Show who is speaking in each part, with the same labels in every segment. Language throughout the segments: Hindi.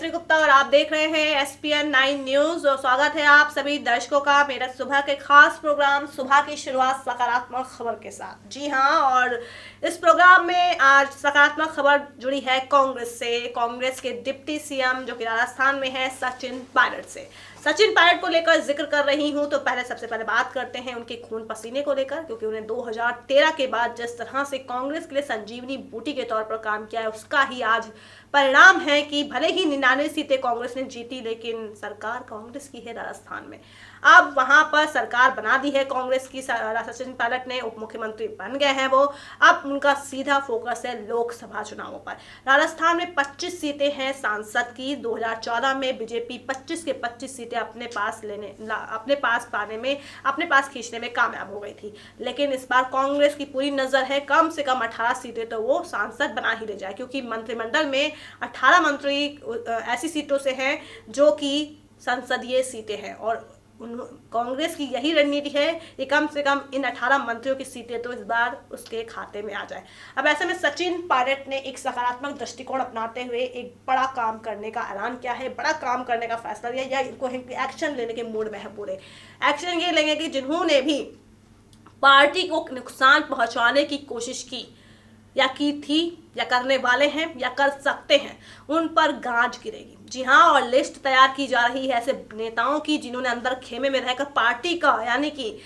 Speaker 1: गायत्री गुप्ता और आप देख रहे हैं SPN 9 न्यूज। और स्वागत है आप सभी दर्शकों का मेरा सुबह के खास प्रोग्राम सुबह की शुरुआत सकारात्मक खबर के साथ। जी हाँ, और इस प्रोग्राम में आज सकारात्मक खबर जुड़ी है कांग्रेस से। कांग्रेस के डिप्टी सीएम जो कि राजस्थान में है सचिन पायलट से। सचिन पायलट को लेकर जिक्र कर रही हूं तो सबसे पहले बात करते हैं उनके खून पसीने को लेकर, क्योंकि उन्हें 2013 के बाद जिस तरह से कांग्रेस के लिए संजीवनी बूटी के तौर पर काम किया है उसका ही आज परिणाम है कि भले ही 99 सीटें कांग्रेस ने जीती, लेकिन सरकार कांग्रेस की है राजस्थान में। अब वहां पर सरकार बना दी है कांग्रेस की। सचिन पायलट ने उप मुख्यमंत्री बन गए हैं वो। अब उनका सीधा फोकस है लोकसभा चुनावों पर। राजस्थान में 25 सीटें हैं सांसद की। 2014 में बीजेपी 25 के 25 सीटें अपने पास खींचने में कामयाब हो गई थी, लेकिन इस बार कांग्रेस की पूरी नजर है कम से कम 18 सीटें तो वो सांसद बना ही ले जाए, क्योंकि मंत्रिमंडल में 18 मंत्री ऐसी सीटों से हैं जो कि संसदीय सीटें हैं, और कांग्रेस की यही रणनीति है कि कम से कम इन 18 मंत्रियों की सीटें तो इस बार उसके खाते में आ जाए। अब ऐसे में सचिन पायलट ने एक सकारात्मक दृष्टिकोण अपनाते हुए एक बड़ा काम करने का ऐलान किया है, बड़ा काम करने का फैसला लिया, या इनको एक्शन लेने के मूड में है पूरे। एक्शन ये लेंगे कि जिन्होंने भी पार्टी को नुकसान पहुंचाने की कोशिश की या की थी या करने वाले हैं या कर सकते हैं, उन पर गाज गिरेगी। जी हाँ, और लिस्ट तैयार की जा रही है ऐसे नेताओं की जिन्होंने अंदर खेमे में रहकर पार्टी का यानी कि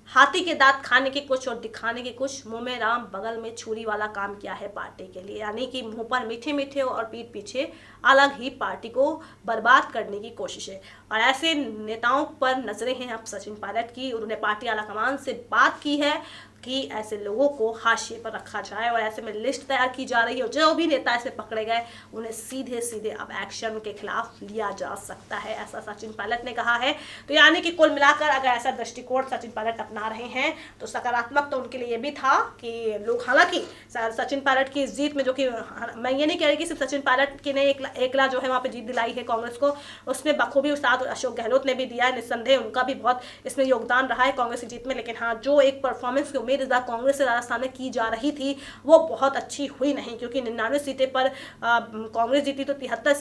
Speaker 1: हाथी के दांत खाने के कुछ और दिखाने के कुछ, मुंह में राम बगल में छुरी वाला काम किया है पार्टी के लिए, यानी कि मुंह पर मीठे मीठे और पीठ पीछे अलग ही पार्टी को बर्बाद करने की कोशिश है। और ऐसे नेताओं पर नजरें हैं अब सचिन पायलट की। उन्होंने पार्टी आलाकमान से बात की है कि ऐसे लोगों को हाशिए पर रखा जाए, और ऐसे में लिस्ट तैयार की जा रही है। जो भी नेता ऐसे पकड़े गए उन्हें सीधे सीधे अब एक्शन के खिलाफ लिया जा सकता है, ऐसा सचिन पायलट ने कहा है। तो यानी कि कुल मिलाकर अगर ऐसा दृष्टिकोण सचिन पायलट अपना रहे हैं तो सकारात्मक तो उनके लिए ये भी था कि लोग, हालांकि सचिन पायलट की जीत में, जो कि मैं ये नहीं कह रही कि सिर्फ सचिन पायलट की ने एकला जो है वहाँ पे जीत दिलाई है कांग्रेस को, उसमें बखूबी साथ अशोक गहलोत ने भी दिया है। निस्संदेह उनका भी बहुत इसमें योगदान रहा है कांग्रेस की जीत में। लेकिन हाँ, जो एक परफॉर्मेंस की उम्मीद इस बार कांग्रेस से राजस्थान में की जा रही थी वो बहुत अच्छी हुई नहीं, क्योंकि 99 सीटें पर कांग्रेस जीती तो 73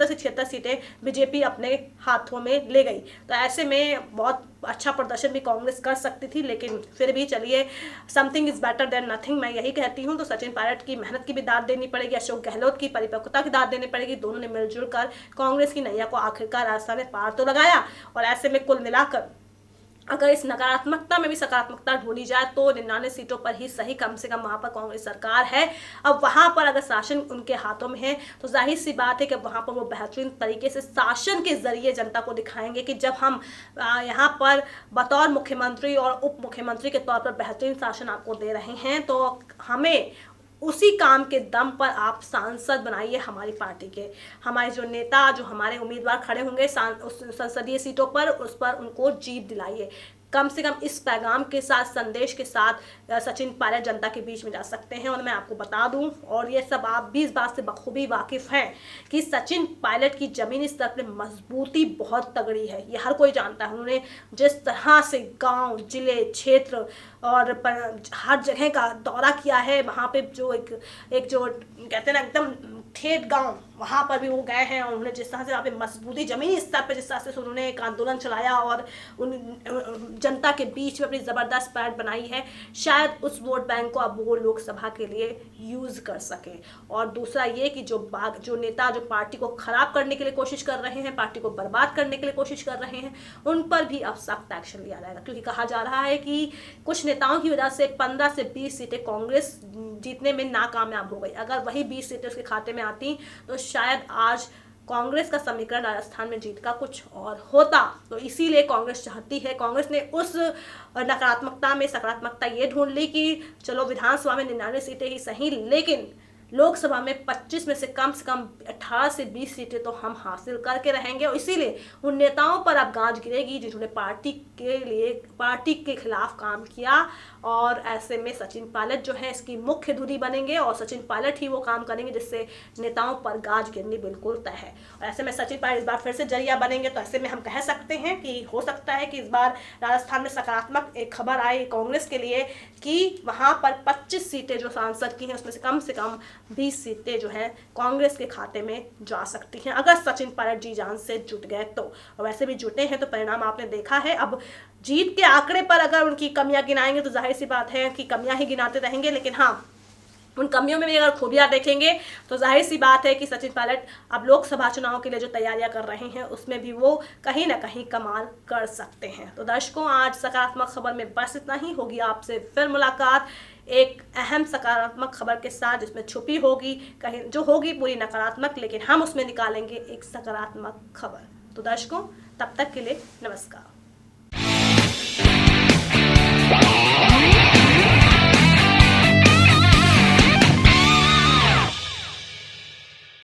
Speaker 1: से 76 सीटें बीजेपी अपने हाथों में ले गई। तो ऐसे में बहुत अच्छा प्रदर्शन भी कांग्रेस कर सकती थी, लेकिन फिर भी चलिए, something is better than nothing, मैं यही कहती हूँ। तो सचिन पायलट की मेहनत की भी दाद देनी पड़ेगी, अशोक गहलोत की परिपक्वता की दाद देनी पड़ेगी। दोनों ने मिलजुल कर कांग्रेस की नैया को आखिरकार राजस्थान में पार तो लगाया। और ऐसे में कुल मिलाकर अगर इस नकारात्मकता में भी सकारात्मकता ढूंढी जाए तो 99 सीटों पर ही सही, कम से कम वहां पर कांग्रेस सरकार है। अब वहां पर अगर शासन उनके हाथों में है तो जाहिर सी बात है कि वहां पर वो बेहतरीन तरीके से शासन के जरिए जनता को दिखाएंगे कि जब हम यहाँ पर बतौर मुख्यमंत्री और उप मुख्यमंत्री के तौर पर बेहतरीन शासन आपको दे रहे हैं, तो हमें उसी काम के दम पर आप सांसद बनाइए हमारी पार्टी के। हमारे जो नेता, जो हमारे उम्मीदवार खड़े होंगे संसदीय सीटों पर, उस पर उनको जीत दिलाइए। कम से कम इस पैगाम के साथ, संदेश के साथ सचिन पायलट जनता के बीच में जा सकते हैं। और मैं आपको बता दूं, और ये सब आप भी इस बात से बखूबी वाकिफ हैं कि सचिन पायलट की जमीनी स्तर पर मजबूती बहुत तगड़ी है, ये हर कोई जानता है। उन्होंने जिस तरह से गांव, जिले, क्षेत्र और हर जगह का दौरा किया है, वहाँ पे जो एक जो कहते हैं ना एकदम ठेठ गांव, वहाँ पर भी वो गए हैं। और उन्होंने जिस तरह से वहाँ पे मजबूती जमीनी स्तर पर जिस तरह से उन्होंने एक आंदोलन चलाया और उन जनता के बीच में अपनी ज़बरदस्त पैठ बनाई है, शायद उस वोट बैंक को अब वो लोकसभा के लिए यूज़ कर सके। और दूसरा ये कि जो नेता जो पार्टी को ख़राब करने के लिए कोशिश कर रहे हैं, पार्टी को बर्बाद करने के लिए कोशिश कर रहे हैं, उन पर भी अब सख्त एक्शन लिया जाएगा। क्योंकि कहा जा रहा है कि कुछ नेताओं की वजह से 15 से 20 सीटें कांग्रेस जीतने में नाकामयाब हो गई। अगर वही 20 सीटें उसके खाते में आती तो शायद आज कांग्रेस का समीकरण राजस्थान में जीत का कुछ और होता। तो इसीलिए कांग्रेस चाहती है, कांग्रेस ने उस नकारात्मकता में सकारात्मकता ये ढूंढ ली कि चलो विधानसभा में 99 सीटें ही सही, लेकिन लोकसभा में 25 में से कम 18 से 20 सीटें तो हम हासिल करके रहेंगे। और इसीलिए उन नेताओं पर अब गाज गिरेगी जिन्होंने पार्टी के खिलाफ काम किया। और ऐसे में सचिन पायलट जो है इसकी मुख्य धुरी बनेंगे, और सचिन पायलट ही वो काम करेंगे जिससे नेताओं पर गाज गिरनी बिल्कुल तय है। और ऐसे में सचिन पायलट इस बार फिर से जरिया बनेंगे। तो ऐसे में हम कह सकते हैं कि हो सकता है कि इस बार राजस्थान में सकारात्मक एक खबर आए कांग्रेस के लिए कि वहां पर 25 सीटें जो सांसद की हैं उसमें से कम 20 सीटें जो है कांग्रेस के खाते में जा सकती हैं अगर सचिन पायलट जी जान से जुट गए तो। और वैसे भी जुटे हैं तो परिणाम आपने देखा है। अब जीत के आंकड़े पर अगर उनकी कमियां गिनाएंगे तो जाहिर सी बात है कि कमियां ही गिनाते रहेंगे, लेकिन हाँ, उन कमियों में भी अगर खूबियां देखेंगे तो जाहिर सी बात है कि सचिन पायलट अब लोकसभा चुनाव के लिए जो तैयारियां कर रहे हैं उसमें भी वो कहीं ना कहीं कमाल कर सकते हैं। तो दर्शकों, आज सकारात्मक खबर में बस इतना ही। होगी आपसे फिर मुलाकात एक अहम सकारात्मक खबर के साथ, जिसमें छुपी होगी कहीं जो होगी पूरी नकारात्मक, लेकिन हम उसमें निकालेंगे एक सकारात्मक खबर। तो दर्शकों, तब तक के लिए नमस्कार।